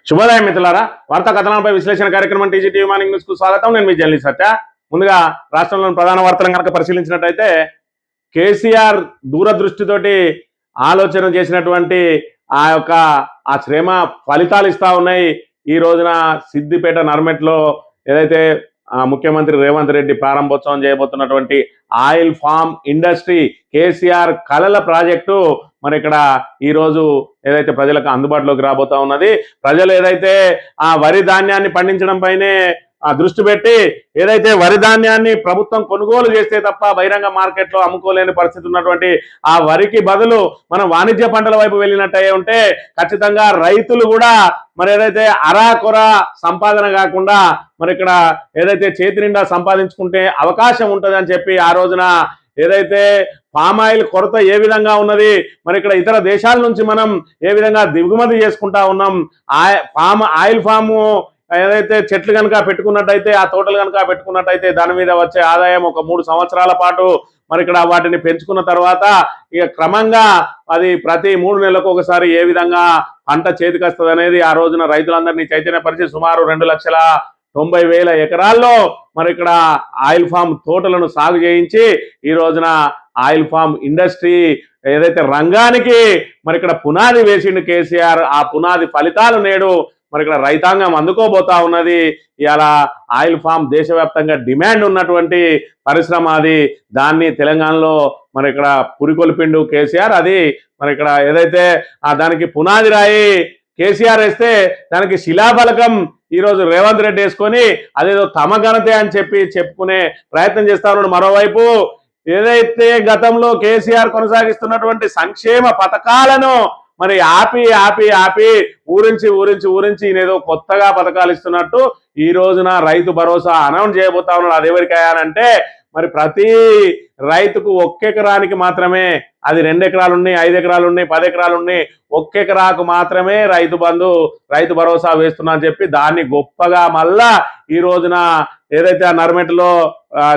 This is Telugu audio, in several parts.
శుభోదయం మిత్రులారా, వార్తా కథనాలపై విశ్లేషణ కార్యక్రమం టీజీటీవీ మార్నింగ్ న్యూస్ కు స్వాగతం. నేను మీ జర్నలిస్ట్ సత్య. ముందుగా రాష్ట్రంలోని ప్రధాన వార్తలను కనుక పరిశీలించినట్టయితే కేసీఆర్ దూరదృష్టితోటి ఆలోచన చేసినటువంటి ఆ శ్రమ ఫలితాలు ఇస్తా ఉన్నాయి. ఈ రోజున సిద్దిపేట నర్మెట్లో ఏదైతే ముఖ్యమంత్రి రేవంత్ రెడ్డి ప్రారంభోత్సవం చేయబోతున్నటువంటి ఆయిల్ ఫామ్ ఇండస్ట్రీ కేసీఆర్ కళల ప్రాజెక్టు మరి ఇక్కడ ఈరోజు ఏదైతే ప్రజలకు అందుబాటులోకి రాబోతా ఉన్నది. ప్రజలు ఏదైతే ఆ వరి ధాన్యాన్ని పండించడం పైనే దృష్టి పెట్టి ఏదైతే వరి ధాన్యాన్ని ప్రభుత్వం కొనుగోలు చేస్తే తప్ప బహిరంగ మార్కెట్లో అమ్ముకోలేని పరిస్థితి ఉన్నటువంటి ఆ వరికి బదులు మనం వాణిజ్య పంటల వైపు వెళ్ళినట్టయి ఉంటే ఖచ్చితంగా రైతులు కూడా మరి ఏదైతే అరాకొర సంపాదన కాకుండా మరి ఇక్కడ ఏదైతే చేతి నిండా సంపాదించుకుంటే అవకాశం ఉంటుంది అని చెప్పి ఆ రోజున ఏదైతే పామ్ ఆయిల్ కొరత ఏ విధంగా ఉన్నది, మరి ఇక్కడ ఇతర దేశాల నుంచి మనం ఏ విధంగా దిగుమతి చేసుకుంటా ఉన్నాం, ఆయిల్ ఫాము ఏదైతే చెట్లు కనుక పెట్టుకున్నట్టయితే ఆ తోటలు కనుక పెట్టుకున్నట్టయితే దాని మీద వచ్చే ఆదాయం ఒక 3 సంవత్సరాల పాటు మరి ఇక్కడ వాటిని పెంచుకున్న తర్వాత ఇక క్రమంగా అది ప్రతి 3 నెలలకు ఒకసారి ఏ విధంగా పంట చేతికి వస్తుంది అనేది ఆ రోజున రైతులందరినీ చైతన్యపరిచి సుమారు 2,90,000 ఎకరాల్లో మరి ఇక్కడ ఆయిల్ ఫామ్ తోటలను సాగు చేయించి ఈ రోజున ఆయిల్ ఫామ్ ఇండస్ట్రీ ఏదైతే రంగానికి మరి ఇక్కడ పునాది వేసిండు కేసీఆర్. ఆ పునాది ఫలితాలు నేడు మరి ఇక్కడ రైతాంగం అందుకోబోతా ఉన్నది. ఇవాళ ఆయిల్ ఫామ్ దేశవ్యాప్తంగా డిమాండ్ ఉన్నటువంటి పరిశ్రమ అది. దాన్ని తెలంగాణలో మరి ఇక్కడ పురికొల్పిండు కేసీఆర్. అది మరి ఇక్కడ ఏదైతే దానికి పునాది రాయి కేసీఆర్ వేస్తే దానికి శిలాఫలకం ఈరోజు రేవంత్ రెడ్డి వేసుకొని అదేదో తమ ఘనతే అని చెప్పుకునే ప్రయత్నం చేస్తా ఉన్నాడు. మరోవైపు ఏదైతే గతంలో కేసీఆర్ కొనసాగిస్తున్నటువంటి సంక్షేమ పథకాలను మరి ఆపి ఆపి ఆపి ఊరించి ఈయనేదో కొత్తగా పథకాలు ఇస్తున్నట్టు ఈ రోజున రైతు భరోసా అనౌన్స్ చేయబోతా ఉన్నాడు. అదెవరికయ్యానంటే మరి ప్రతి రైతుకు 1 ఎకరానికి మాత్రమే, అది 2 ఎకరాలు ఉన్నాయి, 5 ఎకరాలు ఉన్నాయి, 10 ఎకరాలు ఉన్నాయి, 1 ఎకరాకు మాత్రమే రైతు భరోసా వేస్తున్నా అని చెప్పి దాన్ని గొప్పగా మళ్ళా ఈ రోజున ఏదైతే ఆ నర్మెట్లో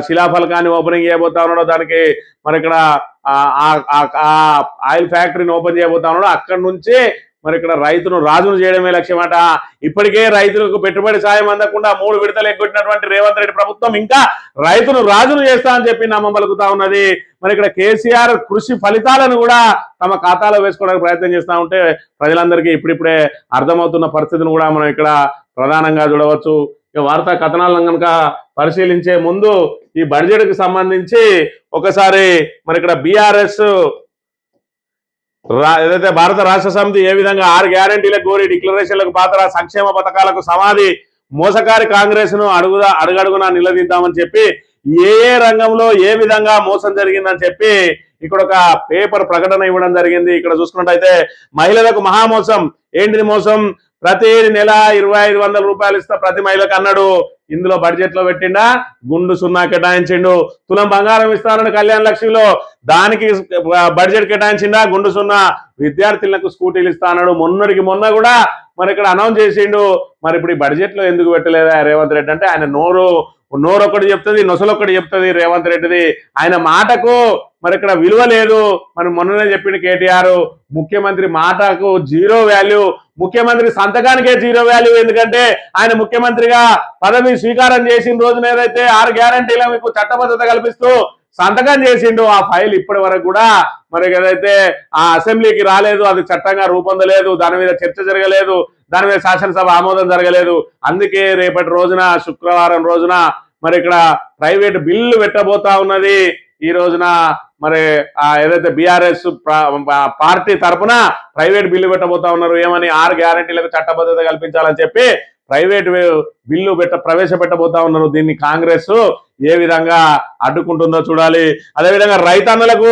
శిలాఫలకాన్ని ఓపెనింగ్ చేయబోతా ఉన్నాడో దానికి మరి ఇక్కడ ఆయిల్ ఫ్యాక్టరీని ఓపెన్ చేయబోతా ఉన్నాడో అక్కడి నుంచి మరి ఇక్కడ రైతును రాజును చేయడమే లక్ష్యమాట. ఇప్పటికే రైతులకు పెట్టుబడి సాయం అందకుండా 3 విడతలు ఎగ్గొట్టినటువంటి రేవంత్ రెడ్డి ప్రభుత్వం ఇంకా రైతును రాజును చేస్తా అని చెప్పి నామం పలుకుతా ఉన్నది. మరి ఇక్కడ కేసీఆర్ కృషి ఫలితాలను కూడా తమ ఖాతాలో వేసుకోవడానికి ప్రయత్నం చేస్తూ ఉంటే ప్రజలందరికీ ఇప్పుడిప్పుడే అర్థమవుతున్న పరిస్థితిని కూడా మనం ఇక్కడ ప్రధానంగా చూడవచ్చు. ఇక వార్తా కథనాలను కనుక పరిశీలించే ముందు ఈ బడ్జెట్కి సంబంధించి ఒకసారి మరి ఇక్కడ బీఆర్ఎస్ ఏదైతే భారత రాష్ట్ర సమితి ఏ విధంగా 6 గ్యారంటీలకు కోరి డిక్లరేషన్లకు పాత్ర, సంక్షేమ పథకాలకు సమాధి, మోసకారి కాంగ్రెస్ ను అడుగడుగునా నిలదీద్దామని చెప్పి ఏ రంగంలో ఏ విధంగా మోసం జరిగిందని చెప్పి ఇక్కడ ఒక పేపర్ ప్రకటన ఇవ్వడం జరిగింది. ఇక్కడ చూసుకున్నట్టయితే మహిళలకు మహామోసం. ఏంటిది మోసం? ప్రతి నెల 2,500 రూపాయలు ఇస్తా ప్రతి మహిళకు అన్నాడు. ఇందులో బడ్జెట్ లో పెట్టిండా గుండు 0 కేటాయించిండు. తులం బంగారం ఇస్తానని కళ్యాణ లక్ష్మిలో దానికి బడ్జెట్ కేటాయించిండా గుండు 0. విద్యార్థులకు స్కూటీలు ఇస్తానడు. మొన్న కూడా మరి ఇక్కడ అనౌన్స్ చేసిండు. మరి ఇప్పుడు ఈ బడ్జెట్ లో ఎందుకు పెట్టలేదా రేవంత్ రెడ్డి అంటే ఆయన నోరు ఒకటి చెప్తుంది, నొసలొక్కటి చెప్తుంది రేవంత్ రెడ్డిది. ఆయన మాటకు మరి ఇక్కడ విలువ లేదు. మరి మొన్ననే చెప్పిండు కేటీఆర్ ముఖ్యమంత్రి మాటకు 0 వాల్యూ, ముఖ్యమంత్రి సంతకానికే 0 వాల్యూ. ఎందుకంటే ఆయన ముఖ్యమంత్రిగా పదవి స్వీకారం చేసిన రోజున ఏదైతే 6 గ్యారంటీలకు చట్టబద్ధత కల్పిస్తూ సంతకం చేసిండు, ఆ ఫైల్ ఇప్పటి వరకు కూడా మరి ఏదైతే ఆ అసెంబ్లీకి రాలేదు, అది చట్టంగా రూపొందలేదు, దాని మీద చర్చ జరగలేదు, దాని మీద శాసనసభ ఆమోదం జరగలేదు. అందుకే రేపటి రోజున శుక్రవారం రోజున మరి ఇక్కడ ప్రైవేట్ బిల్లు పెట్టబోతా ఉన్నది. ఈ రోజున మరి ఏదైతే బీఆర్ఎస్ పార్టీ తరఫున ప్రైవేట్ బిల్లు పెట్టబోతా ఉన్నారు. ఏమని? 6 గ్యారంటీలకు చట్టబద్ధత కల్పించాలని చెప్పి ప్రైవేట్ బిల్లు ప్రవేశపెట్టబోతా ఉన్నారు. దీన్ని కాంగ్రెస్ ఏ విధంగా అడ్డుకుంటుందో చూడాలి. అదేవిధంగా రైతన్నలకు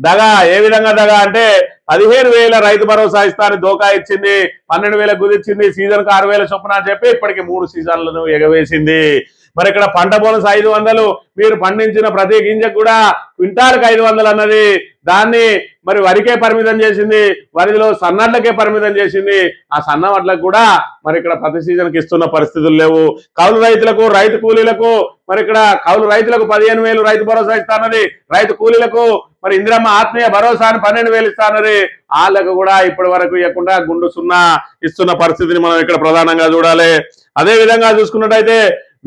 దగా, ఏ విధంగా దగా అంటే 15,000 రైతు భరోసా ఇస్తానని దోకా ఇచ్చింది, 12,000 కుదిర్చింది, సీజన్ కు 6,000 చొప్పున అని చెప్పి ఇప్పటికి 3 సీజన్లను ఎగవేసింది. మరి ఇక్కడ పంట బోనస్ 500, మీరు పండించిన ప్రతి గింజకు కూడా క్వింటాల్కి 500 అన్నది, దాన్ని మరి వరికే పరిమితం చేసింది, వరిలో సన్నడ్లకే పరిమితం చేసింది. ఆ సన్న వడ్లకు కూడా మరి ఇక్కడ ప్రతి సీజన్కి ఇస్తున్న పరిస్థితులు లేవు. కౌలు రైతులకు, రైతు కూలీలకు మరి ఇక్కడ కౌలు రైతులకు 15,000 రైతు భరోసా ఇస్తానది, రైతు కూలీలకు మరి ఇందిరమ్మ ఆత్మీయ భరోసా అని 12,000 ఇస్తానది. వాళ్ళకు కూడా ఇప్పటి వరకు ఇవ్వకుండా గుండు సున్నా ఇస్తున్న పరిస్థితిని మనం ఇక్కడ ప్రధానంగా చూడాలి. అదే విధంగా చూసుకున్నట్టయితే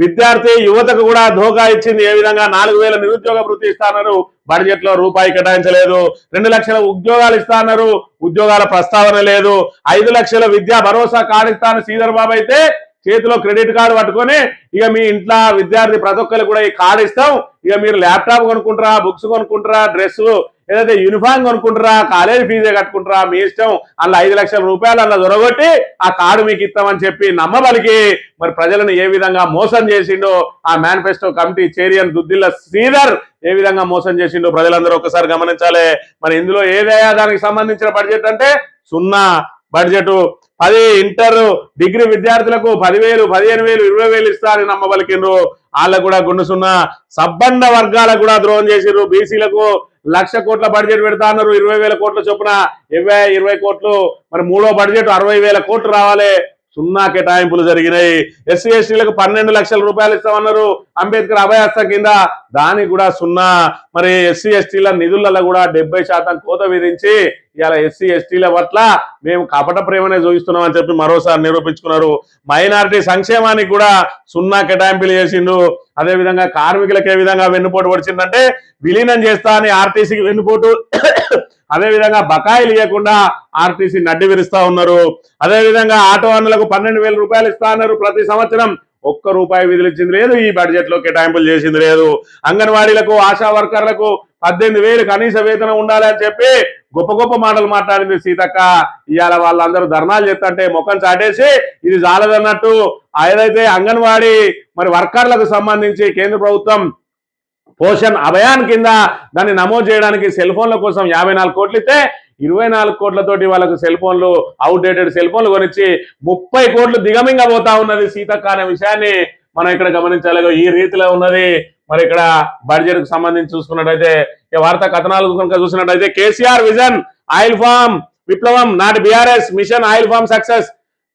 విద్యార్థి యువతకు కూడా ధోకా ఇచ్చింది. ఏ విధంగా 4,000 నిరుద్యోగ భృతి ఇస్తాన్నారు, బడ్జెట్ లో రూపాయి కేటాయించలేదు. 2 లక్షల ఉద్యోగాలు ఇస్తాన్నారు, ఉద్యోగాల ప్రస్తావన లేదు. 5 లక్షల విద్యా భరోసా కార్డు ఇస్తాను శ్రీధర్ బాబు అయితే చేతిలో క్రెడిట్ కార్డు పట్టుకొని ఇక మీ ఇంట్లో విద్యార్థి ప్రతి ఒక్కరికి కూడా ఈ కార్డు ఇస్తాం, ఇక మీరు ల్యాప్టాప్ కొనుక్కుంటారా, బుక్స్ కొనుక్కుంటారా, డ్రెస్ ఏదైతే యూనిఫామ్ కొనుక్కుంటారా, కాలేజీ ఫీజే కట్టుకుంటారా, మీ ఇష్టం, అందులో 5 లక్షల రూపాయలు అలా దొరగొట్టి ఆ కార్డు మీకు ఇస్తామని చెప్పి నమ్మబలికి మరి ప్రజలను ఏ విధంగా మోసం చేసిండో ఆ manifesto committee chairman Duddilla Sridhar ఏ విధంగా మోసం చేసిండో ప్రజలందరూ ఒకసారి గమనించాలి. మరి ఇందులో ఏదైనా దానికి సంబంధించిన బడ్జెట్ అంటే సున్నా బడ్జెట్. 10 ఇంటర్ డిగ్రీ విద్యార్థులకు 10,000, 15,000, 20,000 ఇస్తారని నమ్మబలికిండ్రు. వాళ్ళకు కూడా గుండు సున్నా. సబ్బండ వర్గాలకు కూడా ద్రోహం చేసిర్రు. బీసీలకు 1,00,000 కోట్ల బడ్జెట్ పెడతా అన్నారు, 20,000 కోట్ల చొప్పున 20 కోట్లు. మరి మూడో బడ్జెట్ 60,000 కోట్లు రావాలి, సున్నా కేటాయింపులు జరిగినాయి. ఎస్సీ ఎస్టీలకు 12 లక్షల రూపాయలు ఇస్తామన్నారు అంబేద్కర్ అభయాస్త కింద, దానికి కూడా సున్నా. మరి ఎస్సీ ఎస్టీల నిధులలో కూడా 70% కోత విధించి ఇవాళ ఎస్సీ ఎస్టీల పట్ల మేము కపట ప్రేమనే చూపిస్తున్నాం అని చెప్పి మరోసారి నిరూపించుకున్నారు. మైనారిటీ సంక్షేమానికి కూడా సున్నా కేటాయింపులు చేసిండు. అదేవిధంగా కార్మికులకు ఏ విధంగా వెన్నుపోటు పడిచిందంటే విలీనం చేస్తా అని ఆర్టీసీకి వెన్నుపోటు, అదేవిధంగా బకాయిలు ఇవ్వకుండా ఆర్టీసీ నడ్డి విరుస్తా ఉన్నారు. అదేవిధంగా ఆటో అన్నులకు 12,000 రూపాయలు ఇస్తా అన్నారు ప్రతి సంవత్సరం, ₹1 విధులిచ్చింది లేదు, ఈ బడ్జెట్ లో కేటాయింపులు చేసింది లేదు. అంగన్వాడీలకు, ఆశా వర్కర్లకు 18,000 కనీస వేతనం ఉండాలి అని చెప్పి గొప్ప గొప్ప మాటలు మాట్లాడింది సీతక్క. ఇవాళ వాళ్ళందరూ ధర్నాలు చేస్తుంటే ముఖం చాటేసి ఇది చాలదన్నట్టు ఏదైతే అంగన్వాడీ మరి వర్కర్లకు సంబంధించి కేంద్ర ప్రభుత్వం పోషణ్ అభియాన్ కింద దాన్ని నమోదు చేయడానికి సెల్ ఫోన్ల కోసం 54 కోట్లు ఇస్తే 24 కోట్లతోటి వాళ్ళకు సెల్ ఫోన్లు, అవుట్డేటెడ్ సెల్ ఫోన్లు కొనిచ్చి 30 కోట్లు దిగమింగ పోతా ఉన్నది సీతక్క అనే విషయాన్ని మనం ఇక్కడ గమనించాలి. ఈ రీతిలో ఉన్నది. మరి ఇక్కడ బడ్జెట్ కు సంబంధించి చూసుకున్నట్టయితే వార్తా కథనాలు కనుక చూసినట్టయితే కేసీఆర్ విజన్ ఆయిల్ ఫామ్ విప్లవం, నాటి BRS mission oil palm success,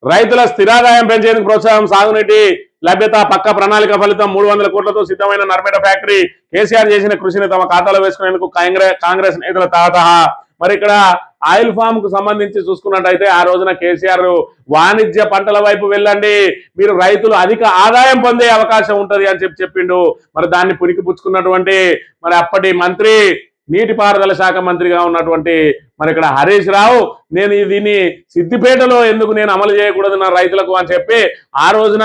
రైతుల స్థిరాదాయం పెంచేందుకు ప్రోత్సాహం, సాగునీటి లభ్యత, పక్క ప్రణాళిక ఫలితం 300 కోట్లతో సిద్ధమైన నర్మేట ఫ్యాక్టరీ, కేసీఆర్ చేసిన కృషిని తమ ఖాతాలో వేసుకునేందుకు కాంగ్రెస్ నేతల తాతహ. మరి ఇక్కడ ఆయిల్ ఫామ్ కు సంబంధించి చూసుకున్నట్టయితే ఆ రోజున కేసీఆర్ వాణిజ్య పంటల వైపు వెళ్ళండి, మీరు రైతులు అధిక ఆదాయం పొందే అవకాశం ఉంటది అని చెప్పిండు. మరి దాన్ని పుణికిపుచ్చుకున్నటువంటి మరి అప్పటి మంత్రి, నీటిపారుదల శాఖ మంత్రిగా ఉన్నటువంటి మరి ఇక్కడ హరీష్ రావు, నేను దీన్ని సిద్దిపేటలో ఎందుకు నేను అమలు చేయకూడదు నా రైతులకు అని చెప్పి ఆ రోజున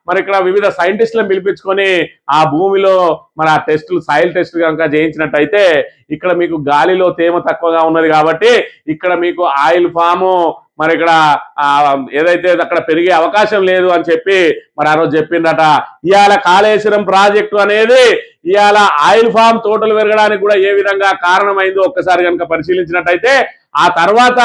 మరి ఇక్కడ వివిధ సైంటిస్టులను పిలిపించుకొని ఆ భూమిలో మరి ఆ టెస్టులు, సాయిల్ టెస్ట్ కనుక చేయించినట్టయితే ఇక్కడ మీకు గాలిలో తేమ తక్కువగా ఉన్నది కాబట్టి ఇక్కడ మీకు ఆయిల్ ఫాము మరి ఇక్కడ ఏదైతే అక్కడ పెరిగే అవకాశం లేదు అని చెప్పి మరి ఆ రోజు చెప్పిందట. ఇవాళ కాళేశ్వరం ప్రాజెక్టు అనేది ఇవాళ ఆయిల్ ఫామ్ తోటలు పెరగడానికి కూడా ఏ విధంగా కారణమైందో ఒక్కసారి కనుక పరిశీలించినట్టయితే ఆ తర్వాత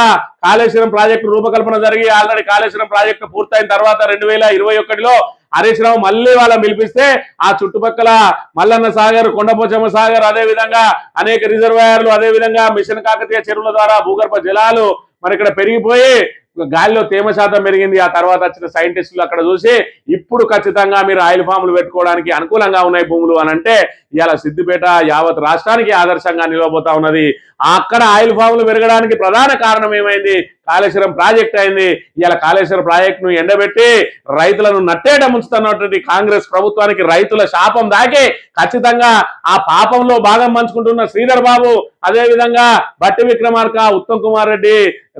కాళేశ్వరం ప్రాజెక్టు రూపకల్పన జరిగి ఆల్రెడీ కాళేశ్వరం ప్రాజెక్టు పూర్తయిన తర్వాత 2021లో హరీష్ రావు మళ్ళీ వాళ్ళని పిలిపిస్తే ఆ చుట్టుపక్కల మల్లన్న సాగర్, కొండపోచమ్మ సాగర్, అదే విధంగా అనేక రిజర్వాయర్లు, అదే విధంగా మిషన్ కాకతీయ చెరువుల ద్వారా భూగర్భ జలాలు మరి ఇక్కడ పెరిగిపోయి గాలిలో తేమ శాతం పెరిగింది. ఆ తర్వాత వచ్చిన సైంటిస్టులు అక్కడ చూసి ఇప్పుడు ఖచ్చితంగా మీరు ఆయిల్ ఫామ్లు పెట్టుకోవడానికి అనుకూలంగా ఉన్నాయి భూములు అని అంటే ఇవాళ సిద్దిపేట యావత్ రాష్ట్రానికి ఆదర్శంగా నిలవబోతా ఉన్నది. అక్కడ ఆయిల్ ఫామ్లు పెరగడానికి ప్రధాన కారణం ఏమైంది? కాళేశ్వరం ప్రాజెక్ట్ అయింది. ఇవాళ కాళేశ్వరం ప్రాజెక్ట్ ను ఎండబెట్టి రైతులను నట్టేట ముంచుతున్నటువంటి కాంగ్రెస్ ప్రభుత్వానికి రైతుల శాపం దాకి ఖచ్చితంగా ఆ పాపంలో భాగం పంచుకుంటున్న శ్రీధర్ బాబు, అదే విధంగా బట్టి విక్రమార్క, ఉత్తమ్ కుమార్ రెడ్డి,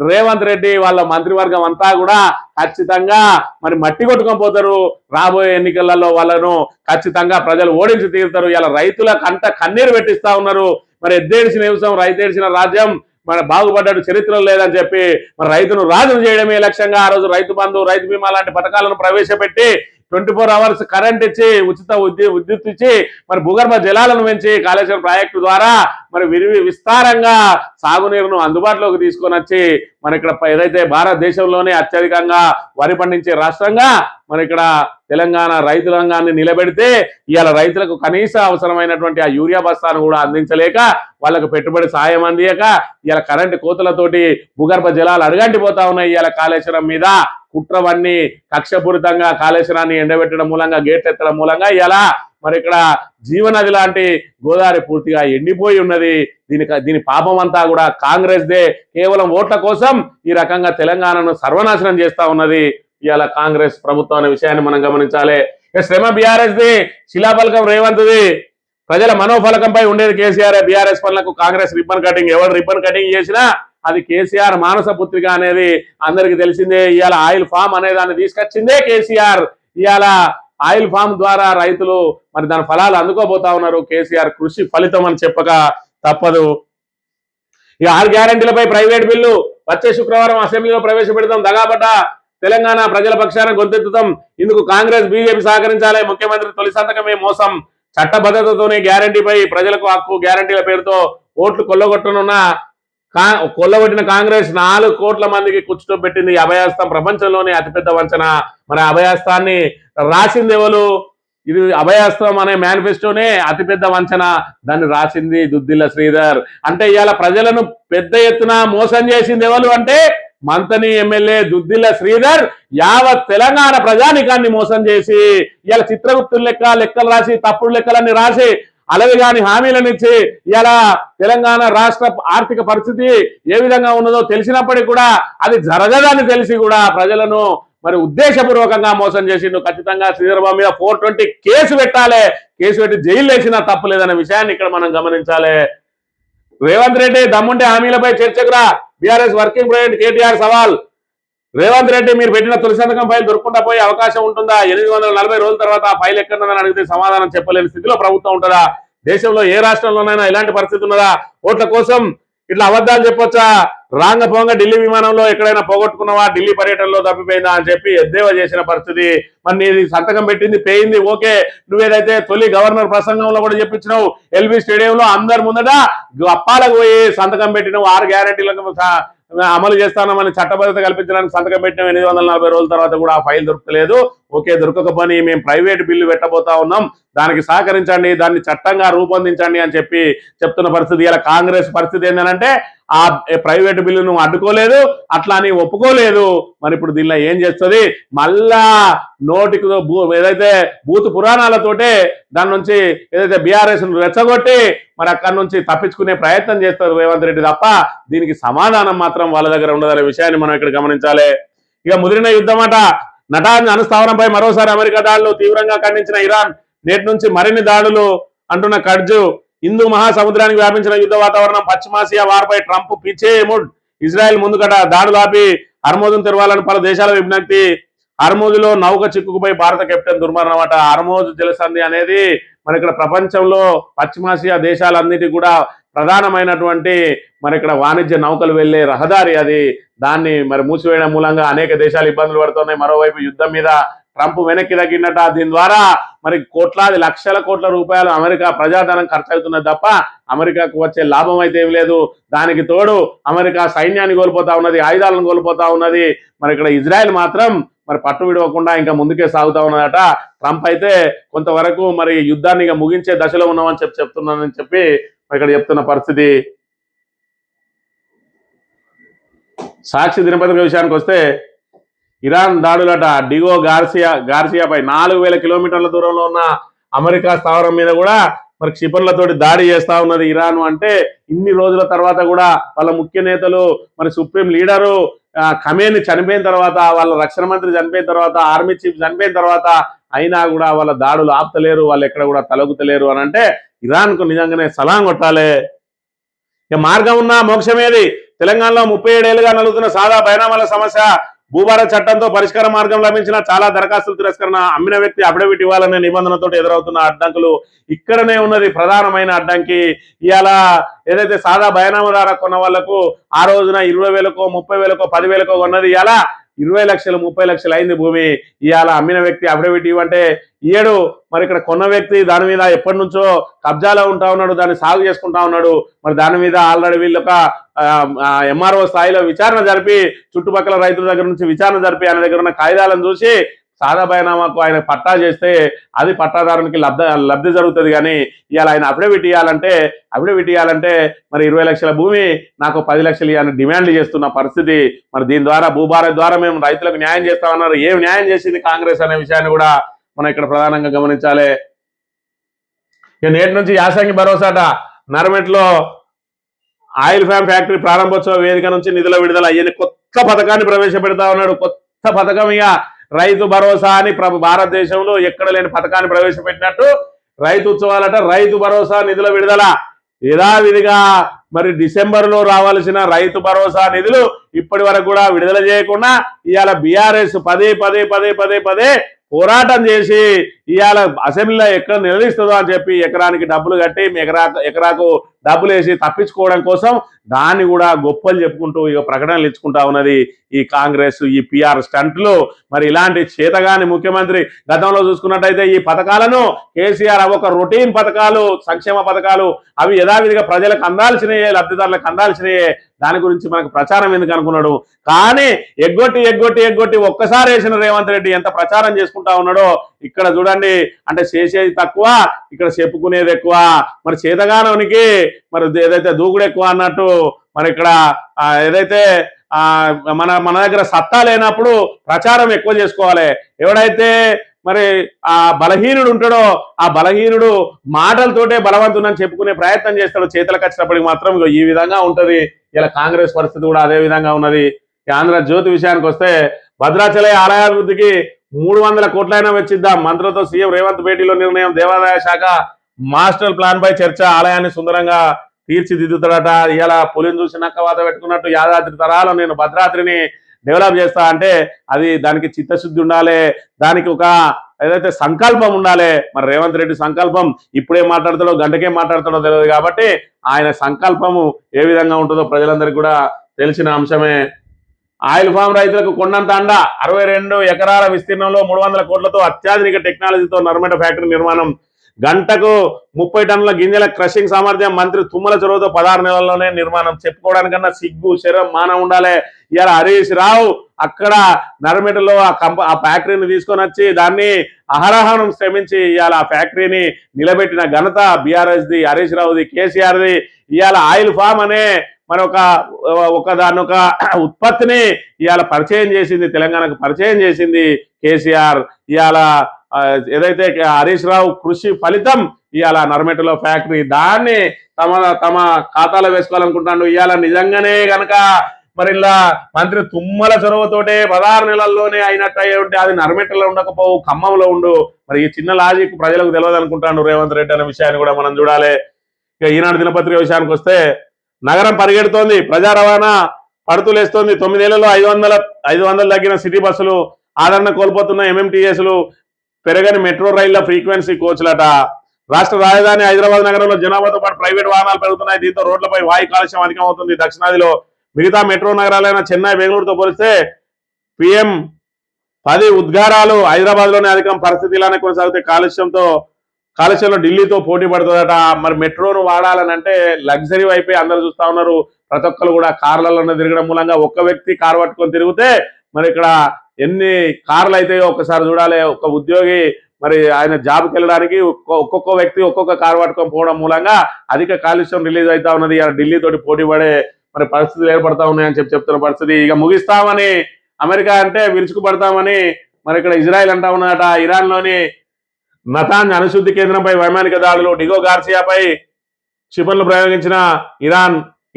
రేవంత్ రెడ్డి వాళ్ళ మంత్రివర్గం అంతా కూడా ఖచ్చితంగా మరి మట్టి కొట్టుకొని పోతారు. రాబోయే ఎన్నికలలో వాళ్ళను ఖచ్చితంగా ప్రజలు ఓడించి తీరుతారు. ఇలా రైతుల కంట కన్నీరు పెట్టిస్తా ఉన్నారు. మరి ఎద్దేడిసిన వ్యవసాయం, రైతేడిసిన రాజ్యం మన బాగుపడ్డాడు చరిత్రలో లేదని చెప్పి మరి రైతును రాజును చేయడమే లక్ష్యంగా ఆ రోజు రైతు బంధు, రైతు బీమా లాంటి పథకాలను ప్రవేశపెట్టి 24 అవర్స్ కరెంట్ ఇచ్చి ఉచిత విద్యుత్ ఇచ్చి మరి భూగర్భ జలాలను పెంచి కాళేశ్వరం ప్రాజెక్టు ద్వారా మరి విస్తారంగా సాగునీరును అందుబాటులోకి తీసుకొని వచ్చి మన ఇక్కడ ఏదైతే భారతదేశంలోనే అత్యధికంగా వరి పండించే రాష్ట్రంగా మన ఇక్కడ తెలంగాణ రైతు రంగాన్ని నిలబెడితే ఇవాళ రైతులకు కనీస అవసరమైనటువంటి ఆ యూరియా బస్తాను కూడా అందించలేక వాళ్ళకు పెట్టుబడి సాయం అందియక ఇవాళ కరెంటు కోతలతోటి భూగర్భ జలాలు అడుగంటిపోతా ఉన్నాయి. ఇవాళ కాళేశ్వరం మీద కుట్రవన్నీ కక్షపూరితంగా కాళేశ్వరాన్ని ఎండబెట్టడం మూలంగా గేట్లు ఎత్తడం మూలంగా ఇలా మరి ఇక్కడ జీవనది లాంటి గోదావరి పూర్తిగా ఎండిపోయి ఉన్నది. దీని పాపం అంతా కూడా కాంగ్రెస్ దే. కేవలం ఓట్ల కోసం ఈ రకంగా తెలంగాణను సర్వనాశనం చేస్తా ఉన్నది ఇవాళ కాంగ్రెస్ ప్రభుత్వం అనే విషయాన్ని మనం గమనించాలి. శ్రమ బీఆర్ఎస్ ది, శిలాఫలకం రేవంత్ ది. ప్రజల మనోఫలకంపై ఉండేది కేసీఆర్. బీఆర్ఎస్ పనులకు కాంగ్రెస్ రిబ్బన్ కటింగ్. ఎవరు రిబ్బన్ కటింగ్ చేసినా అది కేసీఆర్ మానస పుత్రిక అనేది అందరికి తెలిసిందే. ఇవాళ ఆయిల్ ఫామ్ అనే దాన్ని తీసుకొచ్చిందే కేసీఆర్. ఇవాళ ఆయిల్ ఫామ్ ద్వారా రైతులు మరి దాని ఫలాలు అందుకోబోతా ఉన్నారు. కేసీఆర్ కృషి ఫలితం అని చెప్పక తప్పదు. ఈ 6 గ్యారెంటీలపై ప్రైవేట్ బిల్లు వచ్చే శుక్రవారం అసెంబ్లీలో ప్రవేశపెడతాం. దగాబడ్డ తెలంగాణ ప్రజల పక్షాన గొంతెత్తుతాం. ఇందుకు కాంగ్రెస్ బీజేపీ సహకరించాలి. ముఖ్యమంత్రి తొలి సంతకమే మోసం. చట్టబద్ధతతోనే గ్యారంటీపై ప్రజలకు హక్కు. గ్యారంటీల పేరుతో ఓట్లు కొల్లగొట్టిన కాంగ్రెస్ 4 కోట్ల మందికి కుచ్చుతో పెట్టింది. అభయాస్తం ప్రపంచంలోనే అతిపెద్ద వంచన. మరి అభయాస్తాన్ని రాసింది ఎవరు? ఇది అభయాస్త్రం అనే మేనిఫెస్టోనే అతిపెద్ద వంచన. దాన్ని రాసింది దుద్దిల్ల శ్రీధర్. అంటే ఇవాళ ప్రజలను పెద్ద ఎత్తున మోసం చేసింది ఎవరు అంటే మంతని ఎమ్మెల్యే దుద్దిల్ల శ్రీధర్ యావత్ తెలంగాణ ప్రజానికాన్ని మోసం చేసి ఇవాళ చిత్రగుప్తుల లెక్కలు రాసి తప్పుడు లెక్కలన్నీ రాసి అలవిగాని హామీలనిచ్చి ఇలా తెలంగాణ రాష్ట్ర ఆర్థిక పరిస్థితి ఏ విధంగా ఉన్నదో తెలిసినప్పటికీ కూడా అది జరగదని తెలిసి కూడా ప్రజలను మరి ఉద్దేశపూర్వకంగా మోసం చేసిండు. ఖచ్చితంగా శ్రీధర్బాబు మీద 420 కేసు పెట్టాలి. కేసు పెట్టి జైలు వేసినా తప్పులేదనే విషయాన్ని ఇక్కడ మనం గమనించాలి. రేవంత్ రెడ్డి దమ్ముంటే హామీలపై చర్చకురా. బీఆర్ఎస్ వర్కింగ్ ప్రెసిడెంట్ కేటీఆర్ సవాల్. రేవంత్ రెడ్డి మీరు పెట్టిన తొలి సంతకం ఫైల్ దొరకకుండా పోయే అవకాశం ఉంటుందా? 840 రోజుల తర్వాత ఆ ఫైల్ ఎక్కడున్నదని అడిగితే సమాధానం చెప్పలేని స్థితిలో ప్రభుత్వం ఉంటుందా? దేశంలో ఏ రాష్ట్రంలోనైనా ఇలాంటి పరిస్థితి ఉన్నదా? ఓట్ల కోసం ఇట్లా అబద్ధాలు చెప్పొచ్చా? రాంగపోంగా ఢిల్లీ విమానంలో ఎక్కడైనా పోగొట్టుకున్నావా? ఢిల్లీ పర్యటనలో తప్పిపోయిందా అని చెప్పి ఎద్దేవా చేసిన పరిస్థితి. మరి నీది సంతకం పెట్టింది పోయింది ఓకే. నువ్వేదైతే తొలి గవర్నర్ ప్రసంగంలో కూడా చెప్పించినావు ఎల్బీ స్టేడియంలో అందరి ముందట అప్పాలకు పోయి సంతకం పెట్టినావు. 6 గ్యారెంటీలకు అమలు చేస్తామని చట్టబద్ధత కల్పించడానికి సంతకం పెట్టిన 840 రోజుల తర్వాత కూడా ఆ ఫైల్ దొరకలేదు. ఓకే, దొరకకపోని మేము ప్రైవేట్ బిల్లు పెట్టబోతా ఉన్నాం, దానికి సహకరించండి, దాన్ని చట్టంగా రూపొందించండి అని చెప్పి చెప్తున్న పరిస్థితి. ఇలా కాంగ్రెస్ పరిస్థితి ఏంటంటే ఆ ప్రైవేట్ బిల్లును అడ్డుకోలేదు, అట్లా అని ఒప్పుకోలేదు. మరి ఇప్పుడు దీనిలో ఏం చేస్తుంది? మళ్ళా నోటికి ఏదైతే బూతు పురాణాలతోటే దాని నుంచి ఏదైతే బీఆర్ఎస్ రెచ్చగొట్టి మరి అక్కడి నుంచి తప్పించుకునే ప్రయత్నం చేస్తారు రేవంత్ రెడ్డి తప్ప దీనికి సమాధానం మాత్రం వాళ్ళ దగ్గర ఉండదనే విషయాన్ని మనం ఇక్కడ గమనించాలి. ఇక ముదిరిన యుద్ధమట. నటాంజ్ అణుస్థావరంపై మరోసారి అమెరికా దాడులు తీవ్రంగా ఖండించిన ఇరాన్. నేటి నుంచి మరిన్ని దాడులు అంటున్న కడ్జు. హిందూ మహాసముద్రానికి వ్యాపించిన యుద్ధ వాతావరణం. పశ్చిమాసియా వార్పై ట్రంప్ పిచ్చే మూడ్. ఇజ్రాయెల్ ముందుకట దాడులు ఆపి హర్మోజును తెరవాలని పలు దేశాల విజ్ఞప్తి. హర్మోజులో నౌక చిక్కుకుపోయి భారత కెప్టెన్ దుర్మరణం అట. హర్మోజు జలసంధి అనేది మరి ఇక్కడ ప్రపంచంలో పశ్చిమాసియా దేశాలన్నిటికీ కూడా ప్రధానమైనటువంటి మరి ఇక్కడ వాణిజ్య నౌకలు వెళ్లే రహదారి అది. దాన్ని మరి మూసివేయడం మూలంగా అనేక దేశాలు ఇబ్బందులు పడుతున్నాయి. మరోవైపు యుద్ధం మీద ట్రంప్ వెనక్కి తగ్గినట. దీని ద్వారా మరి కోట్లాది లక్షల కోట్ల రూపాయలు అమెరికా ప్రజాధనం ఖర్చు అవుతున్నది తప్ప అమెరికాకు వచ్చే లాభం అయితే ఏమి లేదు. దానికి తోడు అమెరికా సైన్యాన్ని కోల్పోతా ఉన్నది, ఆయుధాలను కోల్పోతా ఉన్నది. మరి ఇక్కడ ఇజ్రాయెల్ మాత్రం మరి పట్టు విడవకుండా ఇంకా ముందుకే సాగుతా ఉన్నదట. ట్రంప్ అయితే కొంతవరకు మరి యుద్ధాన్ని ఇక ముగించే దశలో ఉన్నామని చెప్తున్నానని చెప్పి ఇక్కడ చెప్తున్న పరిస్థితి. సాక్షి దినపత్రిక విషయానికి వస్తే ఇరాన్ దాడులట. డిగో గార్సియాపై 4000 కిలోమీటర్ల దూరంలో ఉన్న అమెరికా స్థావరం మీద కూడా మరి క్షిపణులతోటి దాడి చేస్తా ఉన్నది ఇరాన్. అంటే ఇన్ని రోజుల తర్వాత కూడా వాళ్ళ ముఖ్య నేతలు మరి సుప్రీం లీడరు ఖమేని చనిపోయిన తర్వాత, వాళ్ళ రక్షణ మంత్రి చనిపోయిన తర్వాత, ఆర్మీ చీఫ్ చనిపోయిన తర్వాత అయినా కూడా వాళ్ళ దాడులు ఆపుతలేరు, వాళ్ళు ఎక్కడ కూడా తలగుతలేరు అని అంటే ఇరాన్కు నిజంగానే సలాం కొట్టాలి. ఇక మార్గం ఉన్న మోక్షమేది. తెలంగాణలో 37 ఏళ్లుగా నలుగుతున్న సాదా బైనామాల సమస్య. భూభారత చట్టంతో పరిష్కార మార్గం లభించిన చాలా దరఖాస్తులు తిరస్కరణ. అమ్మిన వ్యక్తి అఫిడవిట్ ఇవ్వాలనే నిబంధనతో ఎదురవుతున్న అడ్డంకులు ఇక్కడనే ఉన్నది ప్రధానమైన అడ్డంకి. ఇవాళ ఏదైతే సాదా బైనామా ద్వారా కొన్న వాళ్లకు ఆ రోజున 20,000కో 30,000కో 10,000కో కొన్నది ఇవాళ 20 లక్షలు 30 లక్షలు అయింది భూమి. ఇవాళ అమ్మిన వ్యక్తి అఫిడవిట్ ఇవ్వంటే ఇయ్యడు. మరి ఇక్కడ కొన్న వ్యక్తి దాని మీద ఎప్పటి నుంచో కబ్జాలో ఉంటా ఉన్నాడు, దాన్ని సాగు చేసుకుంటా ఉన్నాడు. మరి దాని మీద ఆల్రెడీ వీళ్ళు ఒక ఎంఆర్ఓ స్థాయిలో విచారణ జరిపి చుట్టుపక్కల రైతుల దగ్గర నుంచి విచారణ జరిపి ఆయన దగ్గర ఉన్న కాగితాలను చూసి సాదా బైనామాకు ఆయన పట్టా చేస్తే అది పట్టాదారునికి లబ్ధి జరుగుతుంది. కానీ ఇవాళ ఆయన అఫిడవిట్ ఇవ్వాలంటే మరి 20 లక్షల భూమి నాకు 10 లక్షలు ఇవ్వాలని డిమాండ్లు చేస్తున్న పరిస్థితి. మరి దీని ద్వారా భూభారత్ ద్వారా మేము రైతులకు న్యాయం చేస్తామన్నారు. ఏం న్యాయం చేసింది కాంగ్రెస్ అనే విషయాన్ని కూడా మనం ఇక్కడ ప్రధానంగా గమనించాలి. నేటి నుంచి యాసంగి భరోసాట నర్మెట్లో ఆయిల్ ఫ్యామ్ ఫ్యాక్టరీ ప్రారంభోత్సవ వేదిక నుంచి నిధుల విడుదల అయ్యని కొత్త పథకాన్ని ప్రవేశపెడతా ఉన్నాడు. కొత్త పథకం ఇక రైతు భరోసా అని భారతదేశంలో ఎక్కడ లేని పథకాన్ని ప్రవేశపెట్టినట్టు రైతు ఉత్సవాలట రైతు భరోసా నిధుల విడుదల. యథావిధిగా మరి డిసెంబర్లో రావాల్సిన రైతు భరోసా నిధులు ఇప్పటి వరకు కూడా విడుదల చేయకుండా ఇవాళ బీఆర్ఎస్ పదే పోరాటం చేసి ఇవాళ అసెంబ్లీలో ఎక్కడ నిలదీస్తుందో అని చెప్పి ఎకరానికి డబ్బులు కట్టి ఎకరాకు డబ్బులు వేసి తప్పించుకోవడం కోసం దాన్ని కూడా గొప్పలు చెప్పుకుంటూ ఇక ప్రకటనలు ఇచ్చుకుంటా ఉన్నది ఈ కాంగ్రెస్, ఈ పిఆర్ స్టంట్లు. మరి ఇలాంటి చేతగాని ముఖ్యమంత్రి గతంలో చూసుకున్నట్టయితే ఈ పథకాలను కేసీఆర్ ఒక రొటీన్ పథకాలు, సంక్షేమ పథకాలు అవి యథావిధిగా ప్రజలకు అందాల్సినయే, లబ్ధిదారులకు అందాల్సినయే, దాని గురించి మనకు ప్రచారం ఎందుకు అనుకున్నాడు. కానీ ఎగ్గొట్టి ఒక్కసారి వేసిన రేవంత్ రెడ్డి ఎంత ప్రచారం చేసుకుంటా ఉన్నాడో ఇక్కడ చూడండి. అంటే చేసేది తక్కువ, ఇక్కడ చెప్పుకునేది ఎక్కువ. మరి చేతగానోనికి మరి ఏదైతే దూకుడు ఎక్కువ అన్నట్టు మరి ఇక్కడ ఏదైతే మన దగ్గర సత్తా లేనప్పుడు ప్రచారం ఎక్కువ చేసుకోవాలి. ఎవడైతే మరి ఆ బలహీనుడు ఉంటాడో ఆ బలహీనుడు మాటలతోటే బలవంతునని చెప్పుకునే ప్రయత్నం చేస్తాడు. చేతులకు వచ్చినప్పటికి మాత్రం ఈ విధంగా ఉంటది. ఇలా కాంగ్రెస్ పరిస్థితి కూడా అదే విధంగా ఉన్నది. ఆంధ్రజ్యోతి విషయానికి వస్తే భద్రాచల ఆలయాభివృద్ధికి 300 కోట్లైనా వెచ్చిద్దాం. మంత్రులతో సీఎం రేవంత్ భేటీలో నిర్ణయం. దేవాదాయ శాఖ మాస్టర్ ప్లాన్ పై చర్చ. ఆలయాన్ని సుందరంగా తీర్చిదిద్దుతాడట. ఇలా పులిని చూసి నక్కవాత పెట్టుకున్నట్టు యాదాద్రి తరాలో నేను భద్రాద్రిని డెవలప్ చేస్తా అంటే అది దానికి చిత్తశుద్ధి ఉండాలి, దానికి ఒక ఏదైతే సంకల్పం ఉండాలి. మరి రేవంత్ రెడ్డి సంకల్పం ఇప్పుడే మాట్లాడతాడో గంటకే మాట్లాడతాడో తెలియదు. కాబట్టి ఆయన సంకల్పము ఏ విధంగా ఉంటుందో ప్రజలందరికీ కూడా తెలిసిన అంశమే. ఆయిల్ ఫామ్ రైతులకు కొండంత అండ. 62 ఎకరాల విస్తీర్ణంలో 300 కోట్లతో అత్యాధునిక టెక్నాలజీతో నర్మట ఫ్యాక్టరీ నిర్మాణం. గంటకు 30 టన్నుల గింజల క్రషింగ్ సామర్థ్యం. మంత్రి తుమ్మల చొరవతో 16 నెలల్లోనే నిర్మాణం. చెప్పుకోవడానికన్నా సిగ్గు శరం మానం ఉండాలి. ఇవాళ హరీష్ రావు అక్కడ నర్మెటలో ఆ ఫ్యాక్టరీని తీసుకొని వచ్చి దాన్ని అహరహం శ్రమించి ఇవాళ ఆ ఫ్యాక్టరీని నిలబెట్టిన ఘనత బీఆర్ఎస్ది, హరీష్ రావుది, కేసీఆర్ది. ఇవాళ ఆయిల్ ఫామ్ అనే మరి దాని ఉత్పత్తిని ఇవాళ పరిచయం చేసింది, తెలంగాణకు పరిచయం చేసింది కేసీఆర్. ఇవాళ ఏదైతే హరీష్ రావు కృషి ఫలితం ఇవాళ నర్మెటలో ఫ్యాక్టరీ దాన్ని తమ ఖాతాలో వేసుకోవాలనుకుంటాడు. ఇవాళ నిజంగానే గనక మరి ఇలా మంత్రి తుమ్మల చొరవతోటే 16 నెలల్లోనే అయినట్టు అయ్యి ఉంటే అది నర్మెటలో ఉండకపోవు, ఖమ్మంలో ఉండు. మరి ఈ చిన్న లాజిక్ ప్రజలకు తెలియదు అనుకుంటాడు రేవంత్ రెడ్డి అనే విషయాన్ని కూడా మనం చూడాలి. ఇక ఈనాడు దినపత్రిక విషయానికి వస్తే నగరం పరిగెడుతోంది, ప్రజా రవాణా పడుతులేస్తోంది. 9 ఏళ్లలో 500 తగ్గిన సిటీ బస్సులు, ఆదరణ కోల్పోతున్న ఎంఎంటీఎస్లు, పెరగని మెట్రో రైళ్ల ఫ్రీక్వెన్సీ కోచ్లట. రాష్ట్ర రాజధాని హైదరాబాద్ నగరంలో జనాభాతో పాటు ప్రైవేట్ వాహనాలు పెరుగుతున్నాయి. దీంతో రోడ్లపై వాయు కాలుష్యం అధికమవుతుంది. దక్షిణాదిలో మిగతా మెట్రో నగరాలైన చెన్నై, బెంగళూరుతో పోలిస్తే PM10 ఉద్గారాలు హైదరాబాద్లోనే అధికం. పరిస్థితి ఇలానే కొనసాగితే కాలుష్యంలో ఢిల్లీతో పోటీ పడుతుందట. మరి మెట్రోను వాడాలని అంటే లగ్జరీ వైపే అందరూ చూస్తా ఉన్నారు. ప్రతి ఒక్కరు కూడా కార్లలోనే తిరగడం మూలంగా ఒక్క వ్యక్తి కారు పట్టుకొని తిరిగితే మరి ఇక్కడ ఎన్ని కార్లు అయితాయో ఒక్కసారి చూడాలి. ఒక ఉద్యోగి మరి ఆయన జాబ్కి వెళ్ళడానికి ఒక్కొక్క వ్యక్తి ఒక్కొక్క కారు పట్టుకొని పోవడం మూలంగా అధిక కాలుష్యం రిలీజ్ అవుతా ఉన్నది. ఢిల్లీ తోటి పోటీ పడే మరి పరిస్థితులు ఏర్పడతా ఉన్నాయని చెప్తున్న పరిస్థితి. ఇక ముగిస్తామని అమెరికా అంటే విరుచుకుపడతామని మరి ఇక్కడ ఇజ్రాయెల్ అంటా ఉన్నదట. ఇరాన్లోని నతాంజ్ అణుశుద్ధి కేంద్రంపై వైమానిక దాడులు. డిగో గార్సియాపై క్షిపణులు ప్రయోగించిన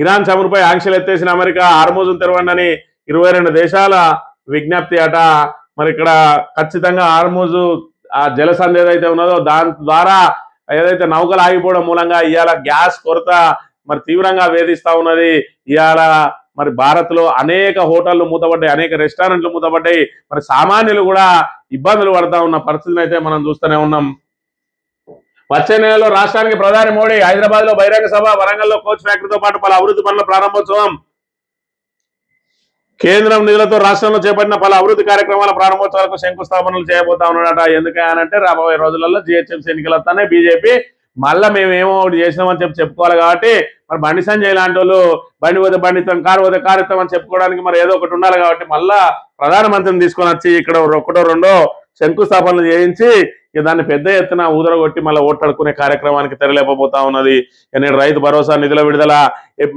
ఇరాన్ చమురుపై ఆంక్షలు ఎత్తేసిన అమెరికా. హార్మూజును తెరవండి 22 దేశాల విజ్ఞప్తి అట. మరి ఇక్కడ ఖచ్చితంగా హార్మూజు ఆ జలసంధి ఏదైతే ఉన్నదో దాని ద్వారా ఏదైతే నౌకలు ఆగిపోవడం మూలంగా ఇవాళ గ్యాస్ కొరత మరి తీవ్రంగా వేధిస్తా ఉన్నది. ఇవాళ మరి భారత్ లో అనేక హోటళ్లు మూతపడ్డాయి, అనేక రెస్టారెంట్లు మూతపడ్డాయి. మరి సామాన్యులు కూడా ఇబ్బందులు పడతా ఉన్న పరిస్థితిని అయితే మనం చూస్తూనే ఉన్నాం. వచ్చే నెలలో రాష్ట్రానికి ప్రధాని మోడీ. హైదరాబాద్ లో బహిరంగ సభ, వరంగల్లో కోచ్ ఫ్యాక్టరీతో పాటు పలు అభివృద్ధి పనుల ప్రారంభోత్సవం. కేంద్రం నిధులతో రాష్ట్రంలో చేపట్టిన పలు అభివృద్ధి కార్యక్రమాల ప్రారంభోత్సవాలకు శంకుస్థాపనలు చేయబోతా ఉన్నాడట. ఎందుకనంటే రాబోయే రోజులలో జిహెచ్ఎంసీ ఎన్నికలు వస్తానే బీజేపీ మళ్ళీ మేమేమో ఒకటి చేసినామని చెప్పుకోవాలి. కాబట్టి మరి బండి సంజయ్ లాంటి వాళ్ళు బండి పోతే బండితం, కారు పోతే కారుతం అని చెప్పుకోవడానికి మరి ఏదో ఒకటి ఉండాలి. కాబట్టి మళ్ళా ప్రధానమంత్రిని తీసుకొని వచ్చి ఇక్కడ ఒకటో రెండో శంకుస్థాపనలు చేయించి దాన్ని పెద్ద ఎత్తున ఊదరగొట్టి మళ్ళీ ఓట్లాడుకునే కార్యక్రమానికి తెరలేపబోతా ఉన్నది. నేను రైతు భరోసా నిధుల విడుదల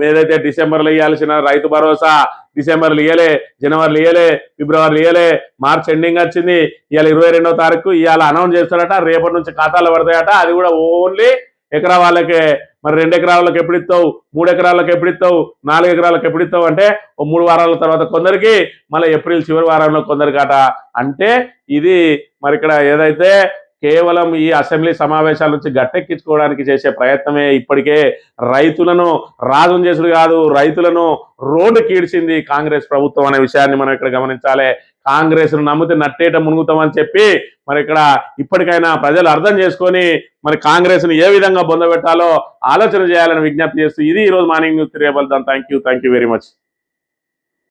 ఏదైతే డిసెంబర్లో ఇవ్వాల్సిన రైతు భరోసా డిసెంబర్లు ఇయ్యలే, జనవరిలో ఇయ్యలే, ఫిబ్రవరిలో ఇయ్యలే, మార్చ్ ఎండింగ్ వచ్చింది. ఇవాళ 22వ తారీఖు ఇవాళ అనౌన్స్ చేస్తాడట. రేపటి నుంచి ఖాతాలు పడతాయట. అది కూడా ఓన్లీ ఎకరా వాళ్ళకే. మరి 2 ఎకరాలకు ఎప్పుడు ఇస్తావు, 3 ఎకరాలకు ఎప్పుడు ఇస్తావు, 4 ఎకరాలకు ఎప్పుడు ఇస్తావు అంటే 3 వారాల తర్వాత కొందరికి, మళ్ళీ ఏప్రిల్ చివరి వారంలో కొందరికి అట. అంటే ఇది మరి ఇక్కడ ఏదైతే కేవలం ఈ అసెంబ్లీ సమావేశాల నుంచి గట్టెక్కించుకోవడానికి చేసే ప్రయత్నమే ఇప్పటికే రైతులను రాజం చేసుడు కాదు, రైతులను రోడ్డు కీడ్చింది కాంగ్రెస్ ప్రభుత్వం అనే విషయాన్ని మనం ఇక్కడ గమనించాలి. కాంగ్రెస్ ను నమ్మితే నట్టేట మునుగుతామని చెప్పి మరి ఇక్కడ ఇప్పటికైనా ప్రజలు అర్థం చేసుకొని మరి కాంగ్రెస్ ను ఏ విధంగా బొందబెట్టాలో ఆలోచన చేయాలని విజ్ఞప్తి చేస్తూ ఇది ఈ రోజు morning news. Thank you very much.